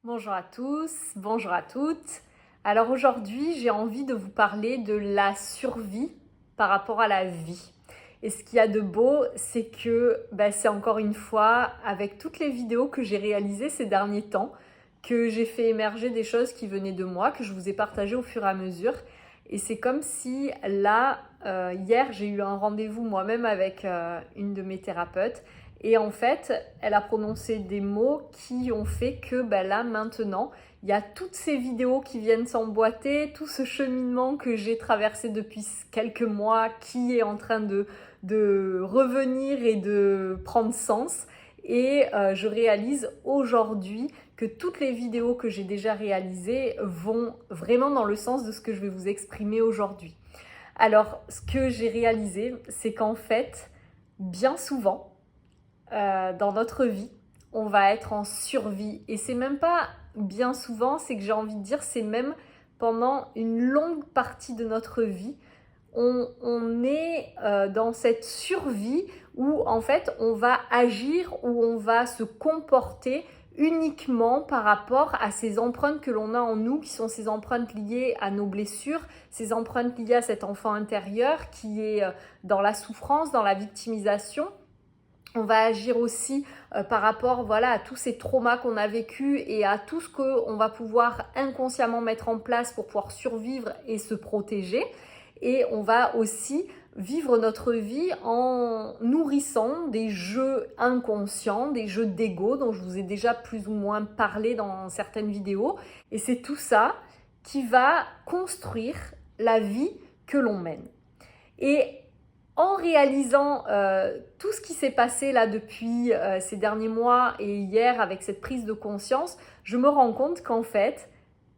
Bonjour à tous, bonjour à toutes. Alors aujourd'hui, j'ai envie de vous parler de la survie par rapport à la vie. Et ce qu'il y a de beau, c'est que c'est encore une fois, avec toutes les vidéos que j'ai réalisées ces derniers temps, que j'ai fait émerger des choses qui venaient de moi, que je vous ai partagées au fur et à mesure. Et c'est comme si là, hier, j'ai eu un rendez-vous moi-même avec une de mes thérapeutes. Et en fait, elle a prononcé des mots qui ont fait que là, maintenant, il y a toutes ces vidéos qui viennent s'emboîter, tout ce cheminement que j'ai traversé depuis quelques mois qui est en train de revenir et de prendre sens. Et je réalise aujourd'hui que toutes les vidéos que j'ai déjà réalisées vont vraiment dans le sens de ce que je vais vous exprimer aujourd'hui. Alors, ce que j'ai réalisé, c'est qu'en fait, bien souvent, dans notre vie, on va être en survie. Et c'est même pas bien souvent, c'est que j'ai envie de dire, c'est même pendant une longue partie de notre vie, on est dans cette survie où en fait on va agir, où on va se comporter uniquement par rapport à ces empreintes que l'on a en nous, qui sont ces empreintes liées à nos blessures, ces empreintes liées à cet enfant intérieur qui est dans la souffrance, dans la victimisation. On va agir aussi par rapport à tous ces traumas qu'on a vécus et à tout ce qu'on va pouvoir inconsciemment mettre en place pour pouvoir survivre et se protéger. Et on va aussi vivre notre vie en nourrissant des jeux inconscients, des jeux d'ego dont je vous ai déjà plus ou moins parlé dans certaines vidéos. Et c'est tout ça qui va construire la vie que l'on mène. Et en réalisant tout ce qui s'est passé là depuis ces derniers mois et hier avec cette prise de conscience, je me rends compte qu'en fait,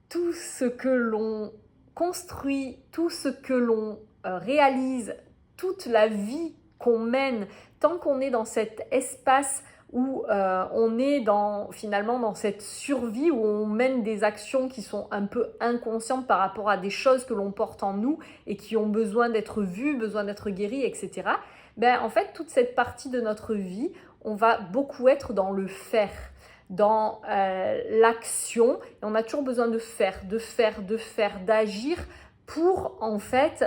tout ce que l'on construit, tout ce que l'on réalise, toute la vie qu'on mène, tant qu'on est dans cet espace où on est finalement dans cette survie, où on mène des actions qui sont un peu inconscientes par rapport à des choses que l'on porte en nous et qui ont besoin d'être vues, besoin d'être guéries, etc. En fait, toute cette partie de notre vie, on va beaucoup être dans le faire, dans l'action. Et on a toujours besoin de faire, d'agir pour en fait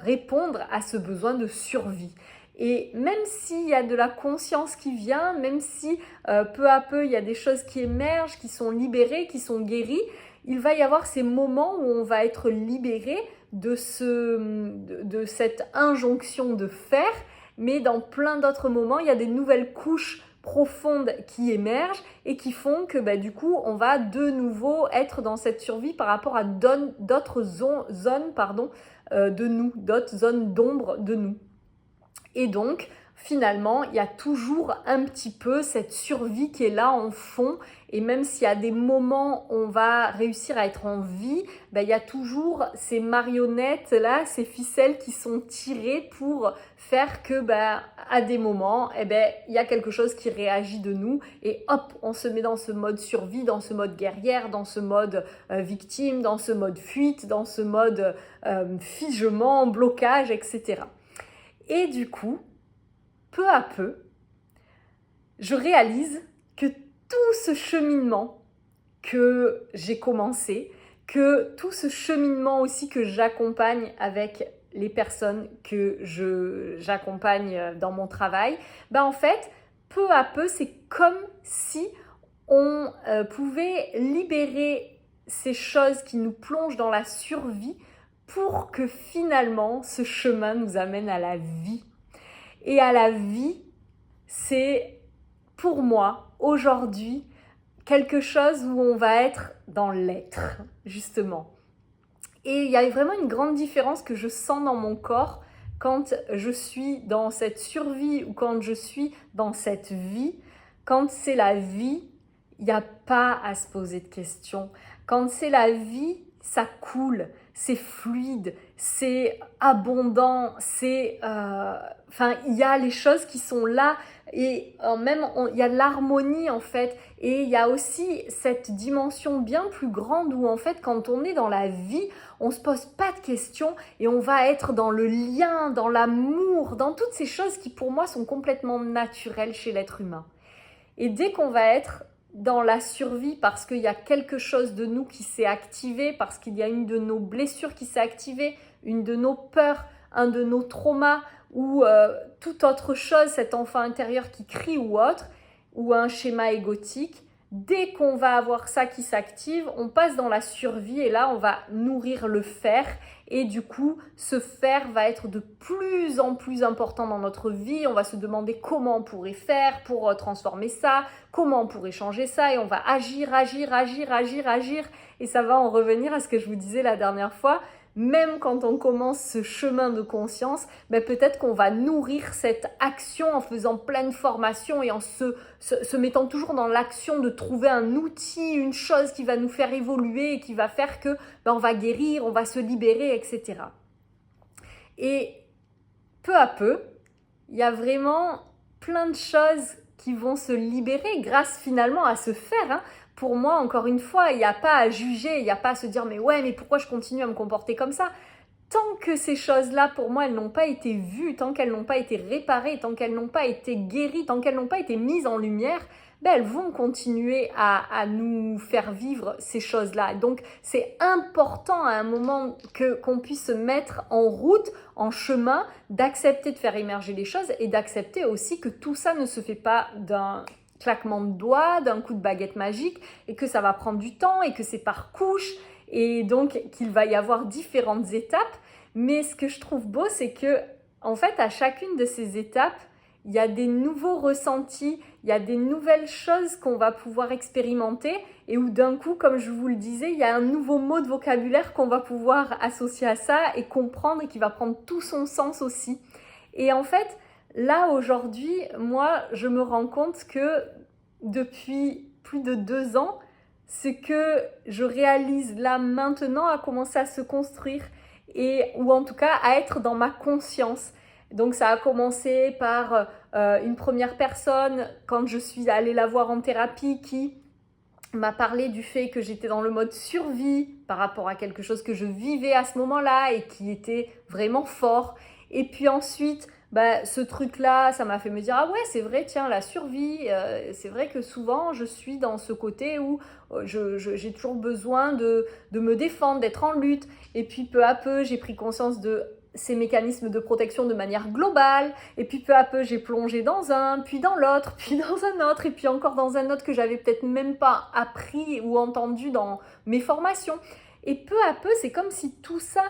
répondre à ce besoin de survie. Et même s'il y a de la conscience qui vient, même si peu à peu il y a des choses qui émergent, qui sont libérées, qui sont guéries, il va y avoir ces moments où on va être libéré de cette injonction de faire, mais dans plein d'autres moments, il y a des nouvelles couches profondes qui émergent et qui font que du coup, on va de nouveau être dans cette survie par rapport à d'autres zones de nous, d'autres zones d'ombre de nous. Et donc, finalement, il y a toujours un petit peu cette survie qui est là en fond. Et même s'il y a des moments où on va réussir à être en vie, il y a toujours ces marionnettes là, ces ficelles qui sont tirées pour faire que à des moments, il y a quelque chose qui réagit de nous. Et hop, on se met dans ce mode survie, dans ce mode guerrière, dans ce mode victime, dans ce mode fuite, dans ce mode figement, blocage, etc. Et du coup, peu à peu, je réalise que tout ce cheminement que j'ai commencé, que tout ce cheminement aussi que j'accompagne avec les personnes que j'accompagne dans mon travail, en fait, peu à peu, c'est comme si on pouvait libérer ces choses qui nous plongent dans la survie pour que finalement ce chemin nous amène à la vie. Et à la vie, c'est pour moi aujourd'hui quelque chose où on va être dans l'être, justement. Et il y a vraiment une grande différence que je sens dans mon corps quand je suis dans cette survie ou quand je suis dans cette vie. Quand c'est la vie, il n'y a pas à se poser de questions. Quand c'est la vie, ça coule, c'est fluide, c'est abondant, il y a les choses qui sont là et même il y a l'harmonie en fait, et il y a aussi cette dimension bien plus grande où en fait quand on est dans la vie, on se pose pas de questions et on va être dans le lien, dans l'amour, dans toutes ces choses qui pour moi sont complètement naturelles chez l'être humain. Et dès qu'on va être dans la survie parce qu'il y a quelque chose de nous qui s'est activé, parce qu'il y a une de nos blessures qui s'est activée, une de nos peurs, un de nos traumas ou toute autre chose, cet enfant intérieur qui crie ou autre, ou un schéma égotique. Dès qu'on va avoir ça qui s'active, on passe dans la survie et là, on va nourrir le fer. Et du coup, ce fer va être de plus en plus important dans notre vie. On va se demander comment on pourrait faire pour transformer ça, comment on pourrait changer ça. Et on va agir. Et ça va en revenir à ce que je vous disais la dernière fois. Même quand on commence ce chemin de conscience, peut-être qu'on va nourrir cette action en faisant plein de formations et en se mettant toujours dans l'action de trouver un outil, une chose qui va nous faire évoluer et qui va faire que on va guérir, on va se libérer, etc. Et peu à peu, il y a vraiment plein de choses qui vont se libérer grâce finalement à ce fer. Pour moi, encore une fois, il n'y a pas à juger, il n'y a pas à se dire mais pourquoi je continue à me comporter comme ça? Tant que ces choses-là, pour moi, elles n'ont pas été vues, tant qu'elles n'ont pas été réparées, tant qu'elles n'ont pas été guéries, tant qu'elles n'ont pas été mises en lumière, elles vont continuer à nous faire vivre ces choses-là. Donc, c'est important à un moment qu'on puisse se mettre en route, en chemin, d'accepter de faire émerger les choses et d'accepter aussi que tout ça ne se fait pas d'un claquement de doigts, d'un coup de baguette magique et que ça va prendre du temps et que c'est par couche et donc qu'il va y avoir différentes étapes. Mais ce que je trouve beau, c'est que en fait, à chacune de ces étapes, il y a des nouveaux ressentis, il y a des nouvelles choses qu'on va pouvoir expérimenter et où d'un coup, comme je vous le disais, il y a un nouveau mot de vocabulaire qu'on va pouvoir associer à ça et comprendre et qui va prendre tout son sens aussi. Et en fait, là aujourd'hui, moi, je me rends compte que depuis plus de 2 ans, ce que je réalise là maintenant a commencé à se construire ou en tout cas à être dans ma conscience. Donc ça a commencé par une première personne quand je suis allée la voir en thérapie qui m'a parlé du fait que j'étais dans le mode survie par rapport à quelque chose que je vivais à ce moment-là et qui était vraiment fort. Et puis ensuite, ce truc-là, ça m'a fait me dire « Ah ouais, c'est vrai, tiens, la survie, c'est vrai que souvent, je suis dans ce côté où j'ai toujours besoin de me défendre, d'être en lutte. » Et puis peu à peu, j'ai pris conscience de ces mécanismes de protection de manière globale. Et puis peu à peu, j'ai plongé dans un, puis dans l'autre, puis dans un autre, et puis encore dans un autre que j'avais peut-être même pas appris ou entendu dans mes formations. Et peu à peu, c'est comme si tout ça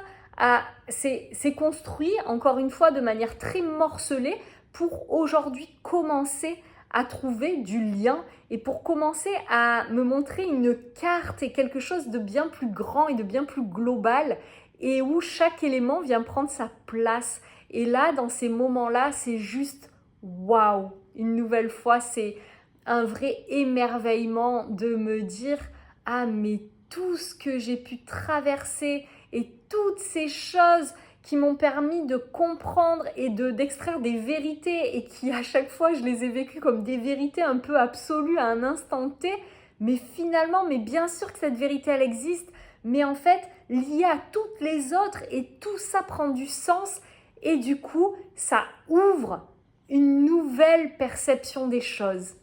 s'est construit, encore une fois, de manière très morcelée pour aujourd'hui commencer à trouver du lien et pour commencer à me montrer une carte et quelque chose de bien plus grand et de bien plus global et où chaque élément vient prendre sa place. Et là, dans ces moments-là, c'est juste waouh! Une nouvelle fois, c'est un vrai émerveillement de me dire « Ah, mais tout ce que j'ai pu traverser et toutes ces choses qui m'ont permis de comprendre et d'extraire des vérités et qui à chaque fois je les ai vécues comme des vérités un peu absolues à un instant T, mais finalement, mais bien sûr que cette vérité elle existe, mais en fait liée à toutes les autres et tout ça prend du sens et du coup ça ouvre une nouvelle perception des choses.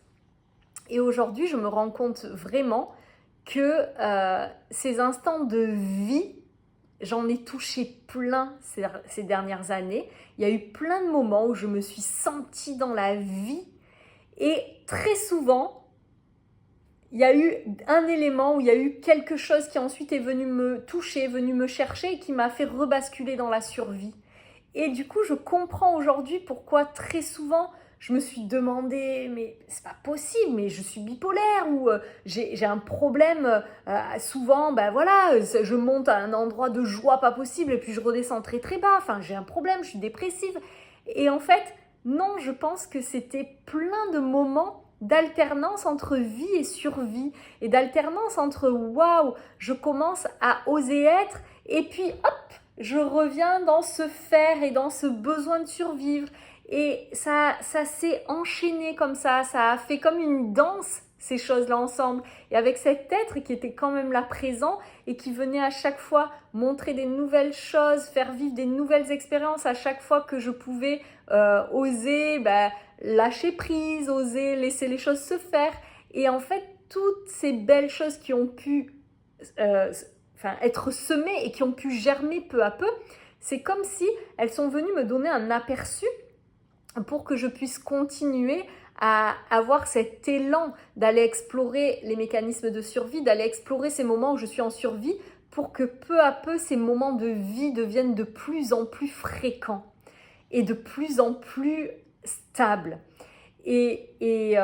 Et aujourd'hui je me rends compte vraiment que ces instants de vie, j'en ai touché plein ces dernières années. Il y a eu plein de moments où je me suis sentie dans la vie et très souvent, il y a eu un élément où il y a eu quelque chose qui ensuite est venu me toucher, venu me chercher et qui m'a fait rebasculer dans la survie. Et du coup, je comprends aujourd'hui pourquoi très souvent, je me suis demandé, mais c'est pas possible, mais je suis bipolaire ou j'ai un problème. Souvent, je monte à un endroit de joie pas possible et puis je redescends très très bas. Enfin, j'ai un problème, je suis dépressive. Et en fait, non, je pense que c'était plein de moments d'alternance entre vie et survie et d'alternance entre waouh, je commence à oser être et puis hop, je reviens dans ce faire et dans ce besoin de survivre. Et ça s'est enchaîné comme ça a fait comme une danse, ces choses-là ensemble. Et avec cet être qui était quand même là présent et qui venait à chaque fois montrer des nouvelles choses, faire vivre des nouvelles expériences à chaque fois que je pouvais oser lâcher prise, oser laisser les choses se faire. Et en fait, toutes ces belles choses qui ont pu être semées et qui ont pu germer peu à peu, c'est comme si elles sont venues me donner un aperçu pour que je puisse continuer à avoir cet élan d'aller explorer les mécanismes de survie, d'aller explorer ces moments où je suis en survie, pour que peu à peu ces moments de vie deviennent de plus en plus fréquents et de plus en plus stables et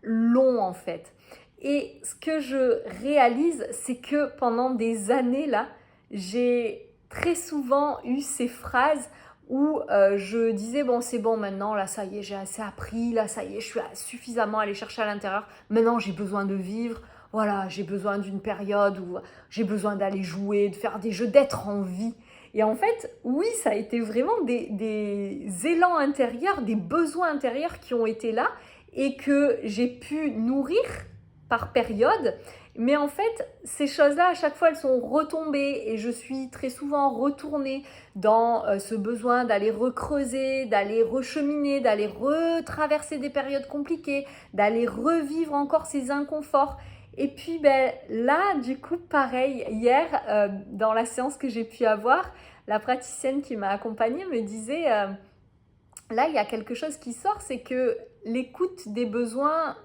longs en fait. Et ce que je réalise, c'est que pendant des années là, j'ai très souvent eu ces phrases où je disais bon c'est bon maintenant, là ça y est j'ai assez appris, là ça y est je suis suffisamment allée chercher à l'intérieur, maintenant j'ai besoin de vivre, voilà j'ai besoin d'une période où j'ai besoin d'aller jouer, de faire des jeux, d'être en vie. Et en fait oui ça a été vraiment des élans intérieurs, des besoins intérieurs qui ont été là et que j'ai pu nourrir par période. Mais en fait, ces choses-là, à chaque fois, elles sont retombées et je suis très souvent retournée dans ce besoin d'aller recreuser, d'aller recheminer, d'aller retraverser des périodes compliquées, d'aller revivre encore ces inconforts. Et puis là, du coup, pareil, hier, dans la séance que j'ai pu avoir, la praticienne qui m'a accompagnée me disait là, il y a quelque chose qui sort, c'est que l'écoute des besoins,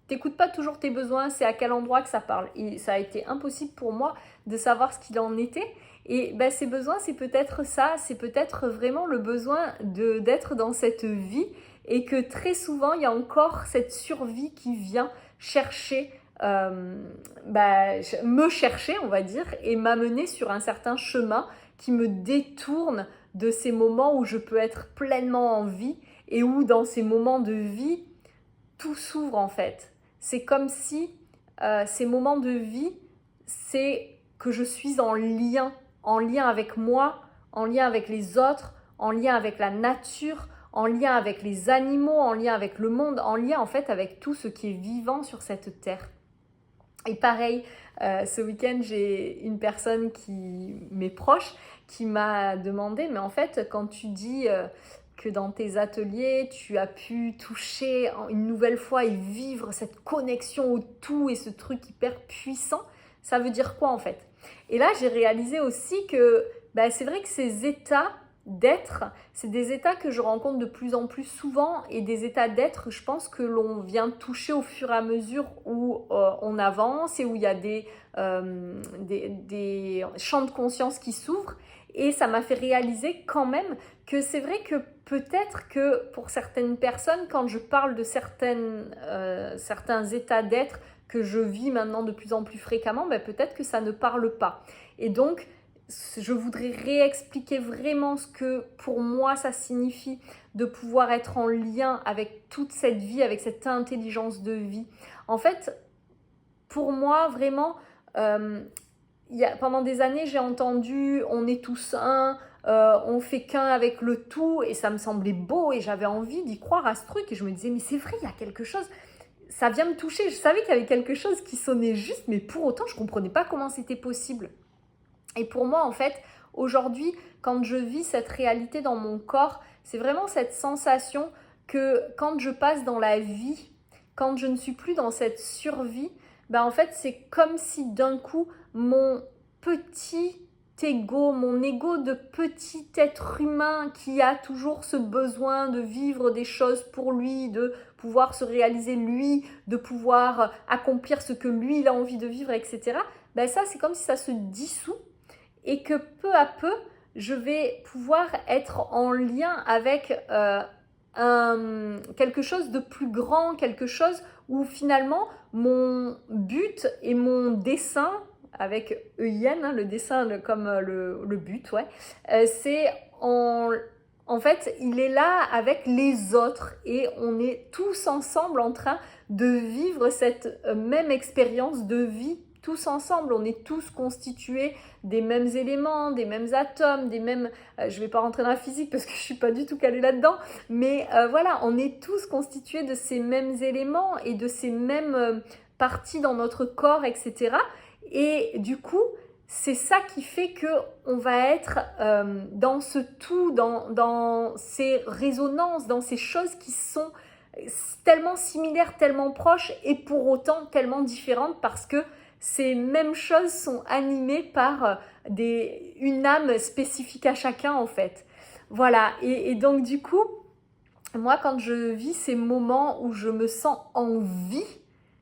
t'écoutes pas toujours tes besoins, c'est à quel endroit que ça parle. Et ça a été impossible pour moi de savoir ce qu'il en était. Et ces besoins, c'est peut-être ça, c'est peut-être vraiment le besoin d'être dans cette vie et que très souvent, il y a encore cette survie qui vient chercher, me chercher, on va dire, et m'amener sur un certain chemin qui me détourne de ces moments où je peux être pleinement en vie et où dans ces moments de vie, tout s'ouvre en fait. C'est comme si ces moments de vie, c'est que je suis en lien avec moi, en lien avec les autres, en lien avec la nature, en lien avec les animaux, en lien avec le monde, en lien en fait avec tout ce qui est vivant sur cette terre. Et pareil, ce week-end, j'ai une personne qui m'est proche qui m'a demandé, mais en fait, quand tu dis que dans tes ateliers, tu as pu toucher une nouvelle fois et vivre cette connexion au tout et ce truc hyper puissant, ça veut dire quoi en fait? Et là, j'ai réalisé aussi que c'est vrai que ces états d'être, c'est des états que je rencontre de plus en plus souvent et des états d'être, je pense que l'on vient toucher au fur et à mesure où on avance et où il y a des champs de conscience qui s'ouvrent. Et ça m'a fait réaliser quand même que c'est vrai que peut-être que pour certaines personnes, quand je parle de certains états d'être que je vis maintenant de plus en plus fréquemment, peut-être que ça ne parle pas. Et donc, je voudrais réexpliquer vraiment ce que pour moi ça signifie de pouvoir être en lien avec toute cette vie, avec cette intelligence de vie. En fait, pour moi, vraiment, pendant des années, j'ai entendu « on est tous un », on fait qu'un avec le tout, et ça me semblait beau et j'avais envie d'y croire à ce truc. Et je me disais, mais c'est vrai, il y a quelque chose, ça vient me toucher. Je savais qu'il y avait quelque chose qui sonnait juste, mais pour autant, je ne comprenais pas comment c'était possible. Et pour moi, en fait, aujourd'hui, quand je vis cette réalité dans mon corps, c'est vraiment cette sensation que quand je passe dans la vie, quand je ne suis plus dans cette survie, en fait, c'est comme si d'un coup, mon petit ego, mon ego de petit être humain qui a toujours ce besoin de vivre des choses pour lui, de pouvoir se réaliser lui, de pouvoir accomplir ce que lui, il a envie de vivre, etc. Ça, c'est comme si ça se dissout et que peu à peu, je vais pouvoir être en lien avec quelque chose de plus grand, quelque chose où finalement mon but et mon dessin, avec EIN, le dessin comme le but, ouais, c'est en fait, il est là avec les autres et on est tous ensemble en train de vivre cette même expérience de vie. Tous ensemble, on est tous constitués des mêmes éléments, des mêmes atomes, des mêmes... je ne vais pas rentrer dans la physique parce que je ne suis pas du tout calée là-dedans, mais voilà, on est tous constitués de ces mêmes éléments et de ces mêmes parties dans notre corps, etc. Et du coup, c'est ça qui fait qu'on va être dans ce tout, dans ces résonances, dans ces choses qui sont tellement similaires, tellement proches et pour autant tellement différentes parce que ces mêmes choses sont animées par une âme spécifique à chacun en fait. Voilà, et donc du coup, moi quand je vis ces moments où je me sens en vie,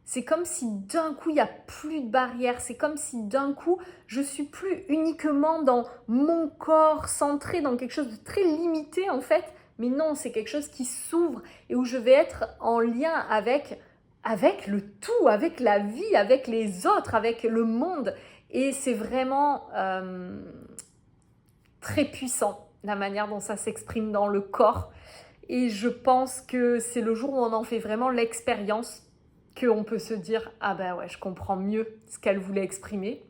c'est comme si d'un coup il n'y a plus de barrière, c'est comme si d'un coup je suis plus uniquement dans mon corps centré dans quelque chose de très limité en fait, mais non, c'est quelque chose qui s'ouvre et où je vais être en lien avec le tout, avec la vie, avec les autres, avec le monde. Et c'est vraiment très puissant la manière dont ça s'exprime dans le corps. Et je pense que c'est le jour où on en fait vraiment l'expérience qu'on peut se dire « Ah ben ouais, je comprends mieux ce qu'elle voulait exprimer ».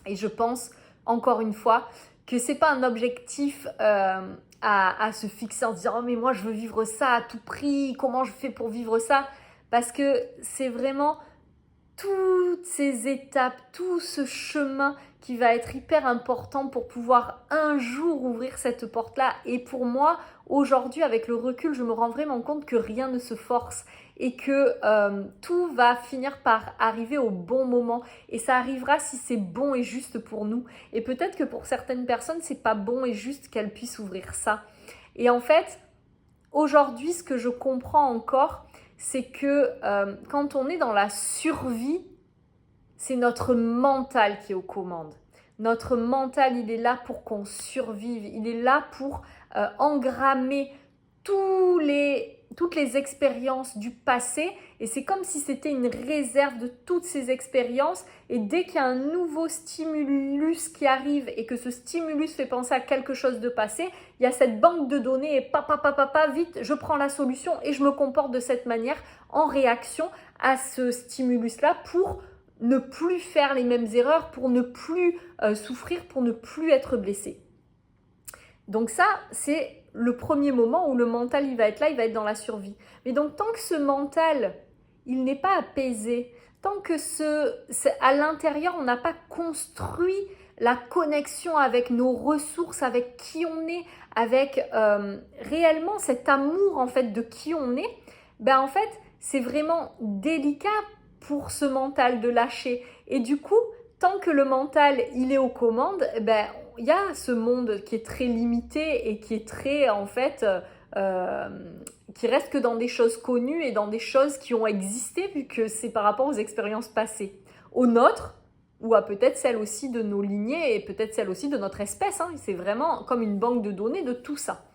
Et je pense, encore une fois, que c'est pas un objectif à se fixer en se disant « Oh mais moi je veux vivre ça à tout prix, comment je fais pour vivre ça ?» Parce que c'est vraiment toutes ces étapes, tout ce chemin qui va être hyper important pour pouvoir un jour ouvrir cette porte-là. Et pour moi, aujourd'hui, avec le recul, je me rends vraiment compte que rien ne se force et que tout va finir par arriver au bon moment. Et ça arrivera si c'est bon et juste pour nous. Et peut-être que pour certaines personnes, c'est pas bon et juste qu'elles puissent ouvrir ça. Et en fait, aujourd'hui, ce que je comprends encore, c'est que quand on est dans la survie, c'est notre mental qui est aux commandes. Notre mental, il est là pour qu'on survive. Il est là pour engrammer toutes les expériences du passé. Et c'est comme si c'était une réserve de toutes ces expériences. Et dès qu'il y a un nouveau stimulus qui arrive et que ce stimulus fait penser à quelque chose de passé, il y a cette banque de données et vite, je prends la solution et je me comporte de cette manière en réaction à ce stimulus-là pour ne plus faire les mêmes erreurs, pour ne plus souffrir, pour ne plus être blessé. Donc ça, c'est le premier moment où le mental, il va être là, il va être dans la survie. Mais donc, tant que ce mental, il n'est pas apaisé, tant que à l'intérieur, on n'a pas construit la connexion avec nos ressources, avec qui on est, avec réellement cet amour en fait de qui on est, ben en fait, c'est vraiment délicat pour ce mental de lâcher. Et du coup, tant que le mental, il est aux commandes, ben, il y a ce monde qui est très limité et qui est très, en fait, qui reste que dans des choses connues et dans des choses qui ont existé, vu que c'est par rapport aux expériences passées. Aux nôtres, ou à peut-être celles aussi de nos lignées et peut-être celles aussi de notre espèce. Hein. C'est vraiment comme une banque de données de tout ça.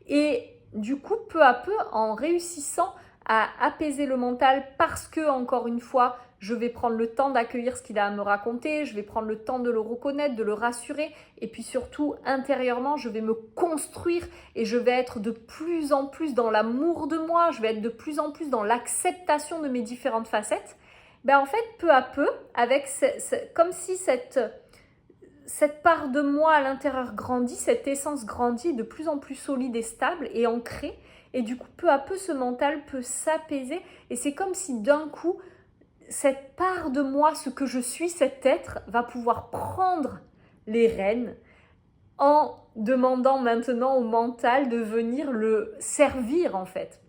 Et du coup, peu à peu, en réussissant à apaiser le mental parce que, encore une fois, je vais prendre le temps d'accueillir ce qu'il a à me raconter, je vais prendre le temps de le reconnaître, de le rassurer et puis surtout, intérieurement, je vais me construire et je vais être de plus en plus dans l'amour de moi, je vais être de plus en plus dans l'acceptation de mes différentes facettes. Ben en fait, peu à peu, avec comme si cette part de moi à l'intérieur grandit, cette essence grandit, de plus en plus solide et stable et ancrée. Et du coup, peu à peu, ce mental peut s'apaiser. Et c'est comme si d'un coup, cette part de moi, ce que je suis, cet être, va pouvoir prendre les rênes en demandant maintenant au mental de venir le servir en fait.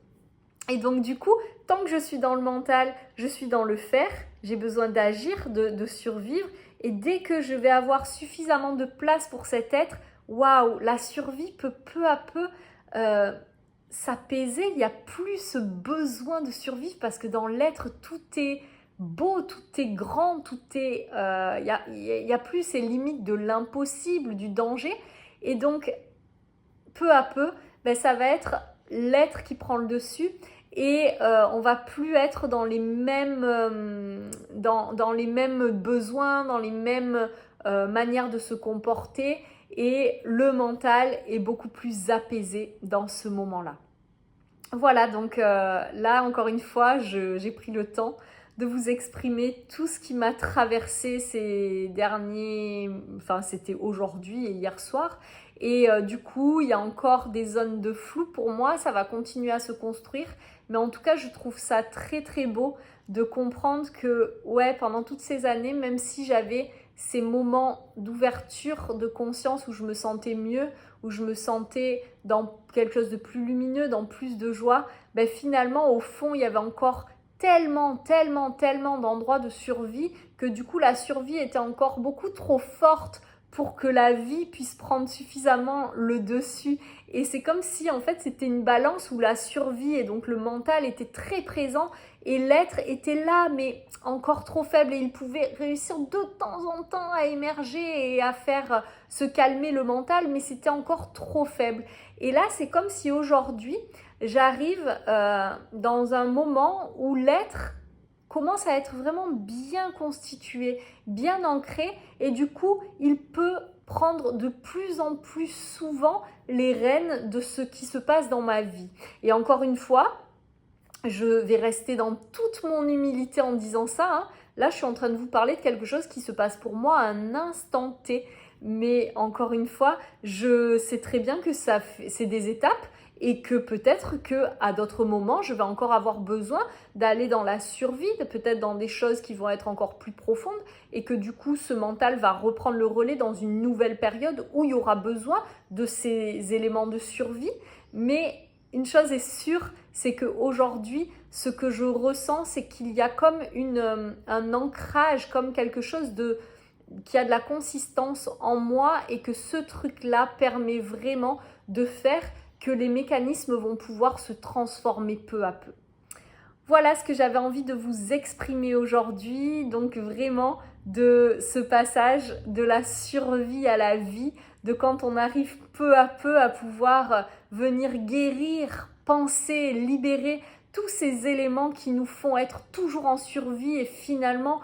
Et donc du coup, tant que je suis dans le mental, je suis dans le faire, j'ai besoin d'agir, de survivre. Et dès que je vais avoir suffisamment de place pour cet être, waouh, la survie peut peu à peu s'apaiser. Il n'y a plus ce besoin de survivre parce que dans l'être, tout est beau, tout est grand, tout est... Il y a plus ces limites de l'impossible, du danger. Et donc, peu à peu, ben, ça va être l'être qui prend le dessus. Et on va plus être dans les mêmes, dans les mêmes besoins, dans les mêmes manières de se comporter et le mental est beaucoup plus apaisé dans ce moment-là. Voilà, donc là encore une fois, j'ai pris le temps de vous exprimer tout ce qui m'a traversé ces derniers... Enfin, c'était aujourd'hui et hier soir. Et du coup, il y a encore des zones de flou pour moi, ça va continuer à se construire. Mais en tout cas, je trouve ça très très beau de comprendre que, ouais, pendant toutes ces années, même si j'avais ces moments d'ouverture de conscience où je me sentais mieux, où je me sentais dans quelque chose de plus lumineux, dans plus de joie, ben finalement au fond il y avait encore tellement d'endroits de survie que du coup la survie était encore beaucoup trop forte pour que la vie puisse prendre suffisamment le dessus. Et c'est comme si en fait c'était une balance où la survie et donc le mental était très présent et l'être était là mais encore trop faible, et il pouvait réussir de temps en temps à émerger et à faire se calmer le mental, mais c'était encore trop faible. Et là c'est comme si aujourd'hui j'arrive dans un moment où l'être commence à être vraiment bien constitué, bien ancré, et du coup, il peut prendre de plus en plus souvent les rênes de ce qui se passe dans ma vie. Et encore une fois, je vais rester dans toute mon humilité en disant ça, hein. Là, je suis en train de vous parler de quelque chose qui se passe pour moi à un instant T. Mais encore une fois, je sais très bien que c'est des étapes et que peut-être qu'à d'autres moments, je vais encore avoir besoin d'aller dans la survie, peut-être dans des choses qui vont être encore plus profondes, et que du coup, ce mental va reprendre le relais dans une nouvelle période où il y aura besoin de ces éléments de survie. Mais une chose est sûre, c'est qu'aujourd'hui, ce que je ressens, c'est qu'il y a comme un ancrage, comme quelque chose qui a de la consistance en moi, et que ce truc-là permet vraiment de faire que les mécanismes vont pouvoir se transformer peu à peu. Voilà ce que j'avais envie de vous exprimer aujourd'hui, donc vraiment de ce passage de la survie à la vie, de quand on arrive peu à peu à pouvoir venir guérir, penser, libérer tous ces éléments qui nous font être toujours en survie et finalement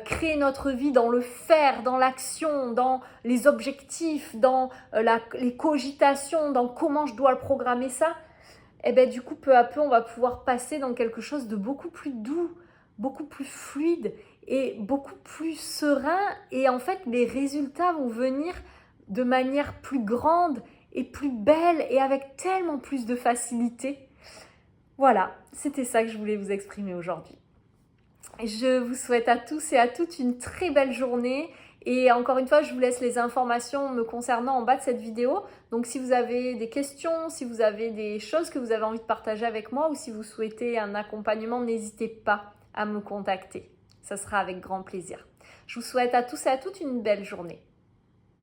créer notre vie dans le faire, dans l'action, dans les objectifs, dans les cogitations, dans comment je dois le programmer ça. Et bien du coup, peu à peu, on va pouvoir passer dans quelque chose de beaucoup plus doux, beaucoup plus fluide et beaucoup plus serein. Et en fait, les résultats vont venir de manière plus grande et plus belle et avec tellement plus de facilité. Voilà, c'était ça que je voulais vous exprimer aujourd'hui. Je vous souhaite à tous et à toutes une très belle journée. Et encore une fois, je vous laisse les informations me concernant en bas de cette vidéo. Donc si vous avez des questions, si vous avez des choses que vous avez envie de partager avec moi, ou si vous souhaitez un accompagnement, n'hésitez pas à me contacter. Ça sera avec grand plaisir. Je vous souhaite à tous et à toutes une belle journée.